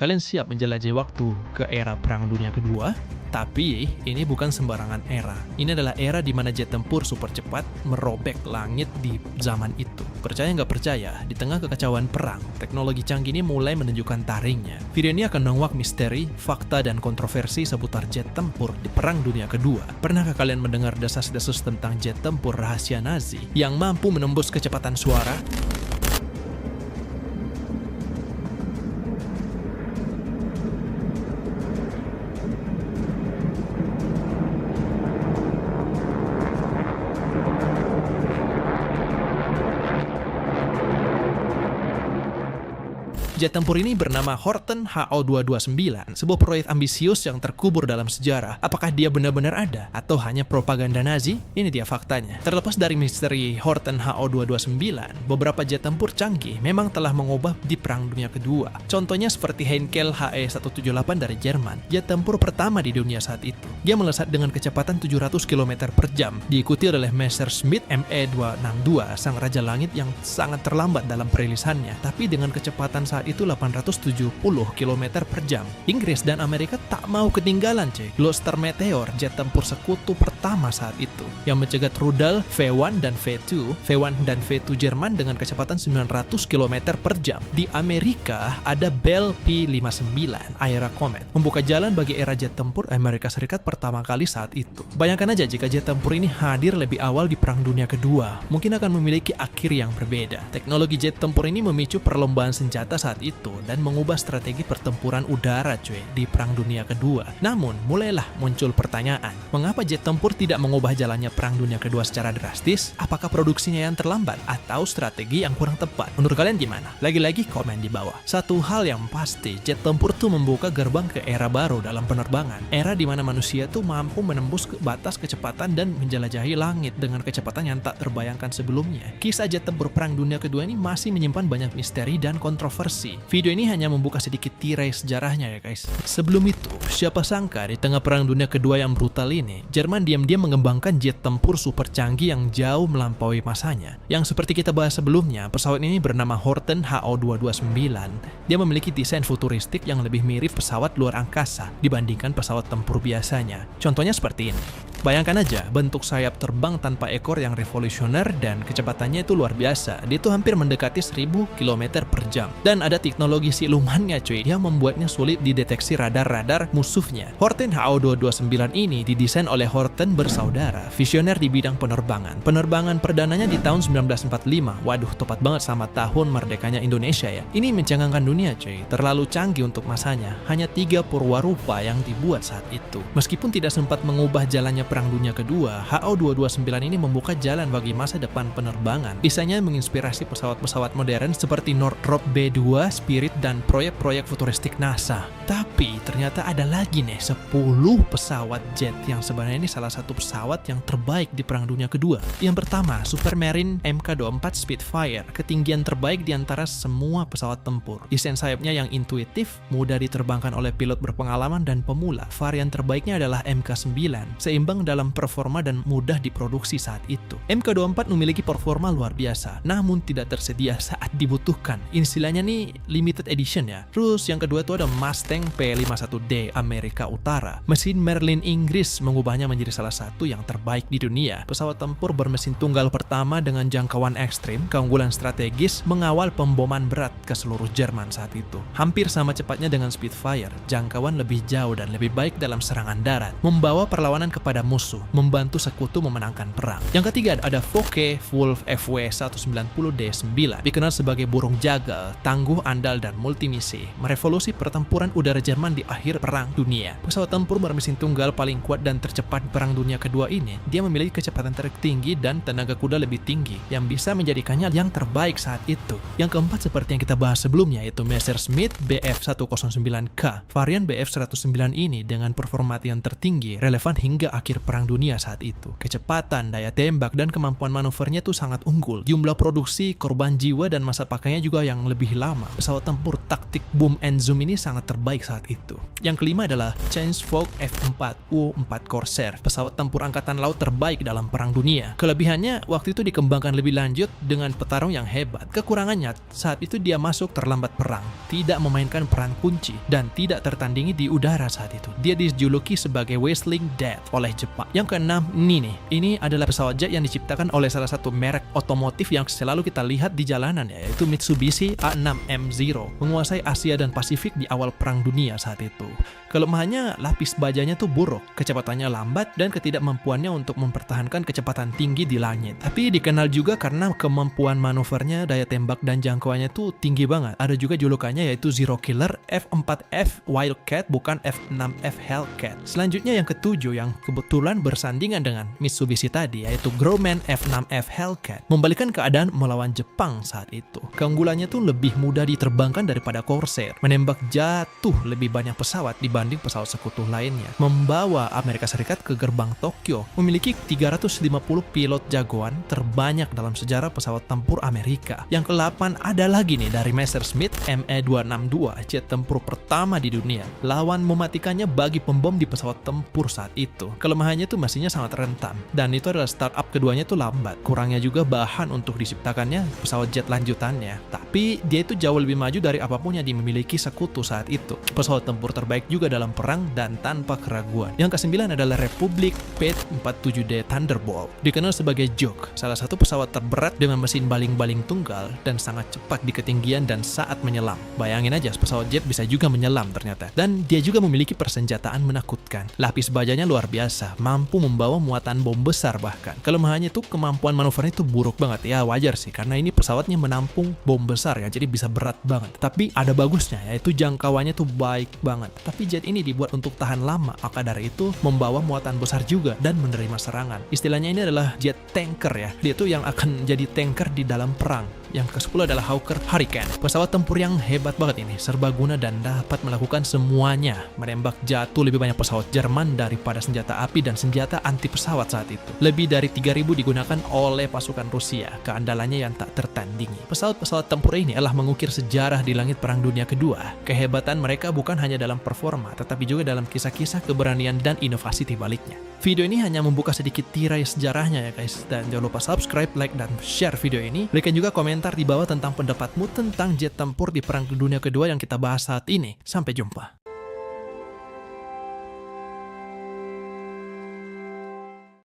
Kalian siap menjelajahi waktu ke era Perang Dunia Kedua? Tapi ini bukan sembarangan era. Ini adalah era di mana jet tempur super cepat merobek langit di zaman itu. Percaya nggak percaya, di tengah kekacauan perang, teknologi canggih ini mulai menunjukkan taringnya. Video ini akan menguak misteri, fakta, dan kontroversi seputar jet tempur di Perang Dunia Kedua. Pernahkah kalian mendengar desas-desus tentang jet tempur rahasia Nazi yang mampu menembus kecepatan suara? Jet tempur ini bernama Horten HO229, sebuah proyek ambisius yang terkubur dalam sejarah. Apakah dia benar-benar ada? Atau hanya propaganda Nazi? Ini dia faktanya. Terlepas dari misteri Horten HO229, beberapa jet tempur canggih memang telah mengubah di Perang Dunia Kedua. Contohnya seperti Heinkel HE-178 dari Jerman, jet tempur pertama di dunia saat itu. Dia melesat dengan kecepatan 700 km per jam, diikuti oleh Messerschmitt Me-262, sang raja langit yang sangat terlambat dalam perilisannya, tapi dengan kecepatan saat itu 870 km per jam. Inggris dan Amerika tak mau ketinggalan, cuy. Gloster Meteor, jet tempur sekutu pertama saat itu, yang mencegat rudal V1 dan V2, V1 Jerman dengan kecepatan 900 km per jam. Di Amerika ada Bell P-59, Aira Comet, membuka jalan bagi era jet tempur Amerika Serikat pertama kali saat itu. Bayangkan aja jika jet tempur ini hadir lebih awal di Perang Dunia Kedua, mungkin akan memiliki akhir yang berbeda. Teknologi jet tempur ini memicu perlombaan senjata saat itu dan mengubah strategi pertempuran udara, cuy, di Perang Dunia Kedua. Namun, mulailah muncul pertanyaan, mengapa jet tempur tidak mengubah jalannya Perang Dunia Kedua secara drastis? Apakah produksinya yang terlambat atau strategi yang kurang tepat? Menurut kalian gimana? Lagi-lagi komen di bawah. Satu hal yang pasti, jet tempur tuh membuka gerbang ke era baru dalam penerbangan. Era di mana manusia tuh mampu menembus batas kecepatan dan menjelajahi langit dengan kecepatan yang tak terbayangkan sebelumnya. Kisah jet tempur Perang Dunia Kedua ini masih menyimpan banyak misteri dan kontroversi. Video ini hanya membuka sedikit tirai sejarahnya ya guys. Sebelum itu, siapa sangka di tengah Perang Dunia Kedua yang brutal ini, Jerman diam-diam mengembangkan jet tempur super canggih yang jauh melampaui masanya. Yang seperti kita bahas sebelumnya, pesawat ini bernama Horten HO229. Dia memiliki desain futuristik yang lebih mirip pesawat luar angkasa dibandingkan pesawat tempur biasanya. Contohnya seperti ini. Bayangkan aja, bentuk sayap terbang tanpa ekor yang revolusioner dan kecepatannya itu luar biasa. Dia itu hampir mendekati 1000 km per jam. Dan ada teknologi silumannya, cuy, yang membuatnya sulit dideteksi radar-radar musuhnya. Horten HO229 ini didesain oleh Horten bersaudara, visioner di bidang penerbangan. Penerbangan perdananya di tahun 1945. Waduh, tepat banget sama tahun merdekanya Indonesia ya. Ini mencengangkan dunia, cuy. Terlalu canggih untuk masanya. Hanya 3 purwarupa yang dibuat saat itu. Meskipun tidak sempat mengubah jalannya Perang Dunia Kedua, HO229 ini membuka jalan bagi masa depan penerbangan. Desainnya menginspirasi pesawat-pesawat modern seperti Northrop B-2, Spirit, dan proyek-proyek futuristik NASA. Tapi ternyata ada lagi nih 10 pesawat jet yang sebenarnya ini salah satu pesawat yang terbaik di Perang Dunia Kedua. Yang pertama, Supermarine Mk24 Spitfire, ketinggian terbaik di antara semua pesawat tempur. Desain sayapnya yang intuitif, mudah diterbangkan oleh pilot berpengalaman dan pemula. Varian terbaiknya adalah Mk9, seimbang dalam performa dan mudah diproduksi saat itu. Mk24 memiliki performa luar biasa, namun tidak tersedia saat dibutuhkan. Istilahnya nih limited edition ya. Terus yang kedua itu ada Mustang P51D Amerika Utara. Mesin Merlin Inggris mengubahnya menjadi salah satu yang terbaik di dunia. Pesawat tempur bermesin tunggal pertama dengan jangkauan ekstrim, keunggulan strategis, mengawal pemboman berat ke seluruh Jerman saat itu. Hampir sama cepatnya dengan Spitfire, jangkauan lebih jauh dan lebih baik dalam serangan darat, membawa perlawanan kepada musuh, membantu sekutu memenangkan perang. Yang ketiga ada Focke-Wulf FW190D9, dikenal sebagai burung jagal, tangguh, andal, dan multimisi, merevolusi pertempuran udara Jerman di akhir Perang Dunia. Pesawat tempur bermesin tunggal paling kuat dan tercepat Perang Dunia Kedua ini, dia memiliki kecepatan tertinggi dan tenaga kuda lebih tinggi, yang bisa menjadikannya yang terbaik saat itu. Yang keempat seperti yang kita bahas sebelumnya, yaitu Messerschmitt Bf109K. Varian Bf109 ini dengan performa yang tertinggi, relevan hingga akhir akhir Perang Dunia saat itu. Kecepatan, daya tembak, dan kemampuan manuvernya tuh sangat unggul. Jumlah produksi, korban jiwa, dan masa pakainya juga yang lebih lama. Pesawat tempur taktik boom and zoom ini sangat terbaik saat itu. Yang kelima adalah Chainsfolk F4U4 Corsair, pesawat tempur angkatan laut terbaik dalam Perang Dunia. Kelebihannya waktu itu dikembangkan lebih lanjut dengan petarung yang hebat. Kekurangannya saat itu dia masuk terlambat perang, tidak memainkan peran kunci, dan tidak tertandingi di udara saat itu. Dia dijuluki sebagai Whistling Death oleh Jepang. Yang keenam, ini adalah pesawat jet yang diciptakan oleh salah satu merek otomotif yang selalu kita lihat di jalanan, yaitu Mitsubishi A6M0, menguasai Asia dan Pasifik di awal Perang Dunia saat itu. Kelemahannya, lapis bajanya tuh buruk, kecepatannya lambat, dan ketidakmampuannya untuk mempertahankan kecepatan tinggi di langit. Tapi dikenal juga karena kemampuan manuvernya, daya tembak, dan jangkauannya tuh tinggi banget. Ada juga julukannya yaitu Zero Killer, F4F Wildcat, bukan F6F Hellcat. Selanjutnya yang ketujuh, yang kebetulan bersandingan dengan Mitsubishi tadi, yaitu Grumman F6F Hellcat, membalikan keadaan melawan Jepang saat itu. Keunggulannya tuh lebih mudah diterbangkan daripada Corsair, menembak jatuh lebih banyak pesawat dibanding pesawat sekutu lainnya, membawa Amerika Serikat ke gerbang Tokyo, memiliki 350 pilot jagoan terbanyak dalam sejarah pesawat tempur Amerika. Yang ke-8 ada lagi nih dari Messerschmitt ME-262, jet tempur pertama di dunia. Lawan mematikannya bagi pembom di pesawat tempur saat itu. Kelemahannya tuh mesinnya sangat rentan, dan itu adalah startup keduanya tuh lambat. Kurangnya juga bahan untuk diciptakannya pesawat jet lanjutannya. Tapi dia itu jauh lebih maju dari apapun yang dimiliki sekutu saat itu. Pesawat tempur terbaik juga dalam perang dan tanpa keraguan. Yang ke-9 adalah Republic P-47D Thunderbolt. Dikenal sebagai Juke, salah satu pesawat terberat dengan mesin baling-baling tunggal dan sangat cepat di ketinggian dan saat menyelam. Bayangin aja, pesawat jet bisa juga menyelam ternyata. Dan dia juga memiliki persenjataan menakutkan. Lapis bajanya luar biasa, mampu membawa muatan bom besar bahkan. Kelemahannya tuh kemampuan manuvernya tuh buruk banget. Ya wajar sih, karena ini pesawatnya menampung bom besar ya, jadi bisa berat banget. Tapi ada bagusnya, yaitu jangkauannya tuh baik banget. Tapi jet ini dibuat untuk tahan lama, maka dari itu membawa muatan besar juga dan menerima serangan. Istilahnya ini adalah jet tanker ya. Dia tuh yang akan jadi tanker di dalam perang. Yang ke-10 adalah Hawker Hurricane. Pesawat tempur yang hebat banget ini, serbaguna dan dapat melakukan semuanya. Menembak jatuh lebih banyak pesawat Jerman daripada senjata api dan senjata anti pesawat saat itu. Lebih dari 3.000 digunakan oleh pasukan Rusia, keandalannya yang tak tertandingi. Pesawat-pesawat tempur ini adalah mengukir sejarah di langit Perang Dunia Kedua. Kehebatan mereka bukan hanya dalam performa, tetapi juga dalam kisah-kisah keberanian dan inovasi di baliknya. Video ini hanya membuka sedikit tirai sejarahnya ya guys, dan jangan lupa subscribe, like, dan share video ini. Berikan juga komentar di bawah tentang pendapatmu tentang jet tempur di Perang Dunia Kedua yang kita bahas saat ini. Sampai jumpa.